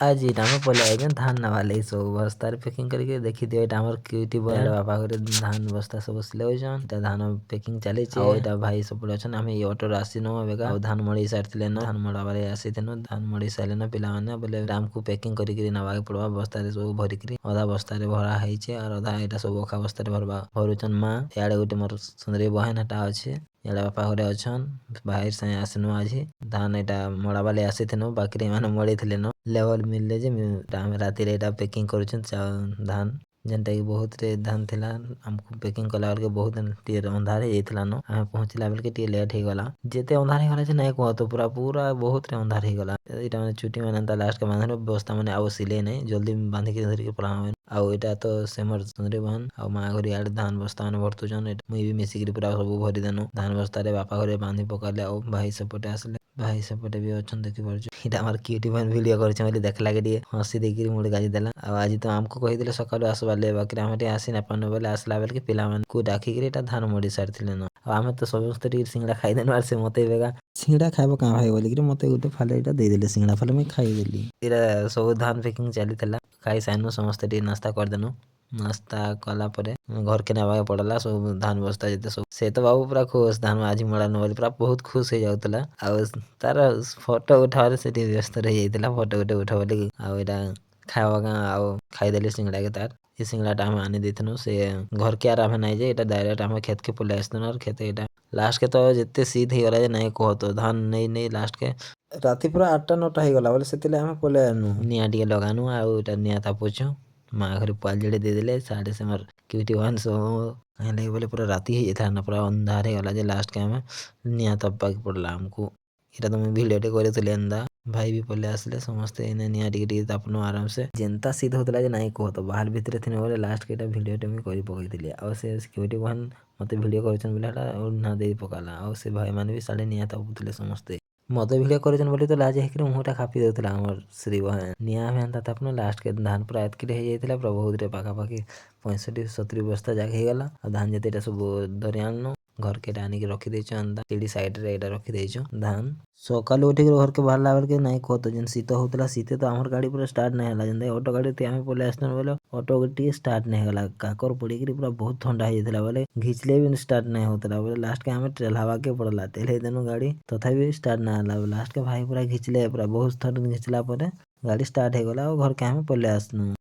आज इटा में पले आए धान नवा ले सब बस्तार पैकिंग करके देखी दियो एटा हमर क्यूटी बॉय बापा घरे धान बस्ता सब सिलेउछन एटा धान पैकिंग चले छे और एटा भाई सब पड़छन हम ये ऑटो राशि नो बेगा और धान मड़ी सारथिले न धान मड़ा बारे आसी थेनो धान मड़ी साले न पिला माने बोले राम को पैकिंग करी करी नवा के पड़वा बस्ता रे सब भरी करी आधा बस्ता रे भरा हेचे और आधा एटा सब ओखा बस्ता रे भरबा भरुचन मां याडे गोटे मोर सुंदरी बहन हटा अछि याडे बापा घरे अछन भाई से आसनु आजी धान एटा मड़ा बाले आसी थेनो बाकरी माने मड़ी थिले न लेवल मिलले जे हम राती रे एटा पैकिंग करूछन धान जेनटा कि बहुत रे धान थिला हमको पैकिंग कला के बहुत टीर अंधार हे थला न हम पहुंचला बेल के टी लेट हे गला जेते अंधार हे गला जे नै को तो पूरा पूरा बहुत रे अंधार हे गला एटा माने छुट्टी माने लास्ट के माने व्यवस्था माने आव सिले नै जल्दी बांधी के धरि के पला आउ एटा तो सेमर सुंदरी बहन आउ मां घरी आड़ धान बस्ता माने भरतु जन मुई भी मिसी के पूरा सब भरी देनु धान बस्ता रे बापा घरे बांधी पकाले आउ भाई सपोटे आसले भाई सपोटे भी अछन देखि परजु एटा हमर क्यूटी बहन वीडियो करछ बोली देखला के डी हंसी देखि मुड़ गाजी देला आ आज तो हमको कहि देले सकाळु आसबा ले बाकी हम आसी ना पन बोले आसला बेल के पिला मन को डाकी के एटा धान मडी सारथिले न आमे तो समस्त टी सिंगड़ा खाइ देनु आर से मते बेगा सिंगड़ा खाइबो का भाई बोली कि मते गुटे फाले एटा दे देले सिंगड़ा फाले मैं खाइ देली एरा सब धान पैकिंग चली थला खाइ साइनु समस्त टी नाश्ता कर देनु नाश्ता कला परे घर के नवा पड़ला सब धान बस्ता जेते सब से तो बाबू पूरा खुश धान आज मड़ा न पूरा बहुत खुश हो जाउतला आ तार फोटो उठावे से व्यस्त रह जाइतला फोटो उठा बोली आ एटा खावा का आ खाइ देले सिंगड़ा के तार ये सिंगड़ा हम आने देथनु से घर के आराम नै जे एटा डायरेक्ट हम खेत के पले आस्तन और खेत एटा लास्ट के तो जेते सीध हे गला जे नै कहो तो धान नै लास्ट के राती पूरा 8टा 9टा हे गला बोले सेतिले हम पले आनु निया टिके लगानु आ एटा निया तापुछु मां घर पाल जड़े दे देले साढ़े से मर क्यूटी वन सो कहीं लगे बोले पूरा राती ही था ना पूरा अंधार है वाला जे लास्ट के हमें निया तब्बा के पड़ला हमको इरा तो मैं वीडियो टे करे तो अंदा भाई भी पले आसले समस्त इने निया टिके तापनो आराम से जेंता सीध होतला जे नाही को तो बाहर भीतर थिने बोले लास्ट के वीडियो टे में करी पकई दिले और से सिक्योरिटी वन मते वीडियो करछन बोलेला और ना दे पकाला और से भाई माने भी साढ़े निया तापुतले समस्त मते भिडियो करछन बोली तो लाज हेकरे मुहटा खापी देउतला हमर श्री बहन निया में अंता तपनो लास्ट के धान पूरा एतकी हे जाइतला पूरा बहुत रे पाखा पाखी 65-70 बस्ता जाके हे गला आ धान जतेटा सब धरि आननो घर के आनी के रखी देछ अंदा सीडी साइड रे एटा रखी देछ धान सकाल उठी के घर के बाहर लावर के नाही कहत जन शीत होतला शीते तो हमर गाड़ी पूरा स्टार्ट नै हला जन ऑटो गाड़ी ते हम पले आस्तन बोले ऑटो गाड़ी स्टार्ट नै हला काकर पड़ी के पूरा बहुत ठंडा हे जाइतला बोले घिचले भी स्टार्ट नै होतला बोले लास्ट के हमें ट्रेलवा के पड़ला तेले देनु गाड़ी तथापि स्टार्ट ना हला लास्ट के भाई पूरा घिचले पूरा बहुत थोड़ा घिचला परे गाड़ी स्टार्ट हे गला और घर के हमें पले आसनु।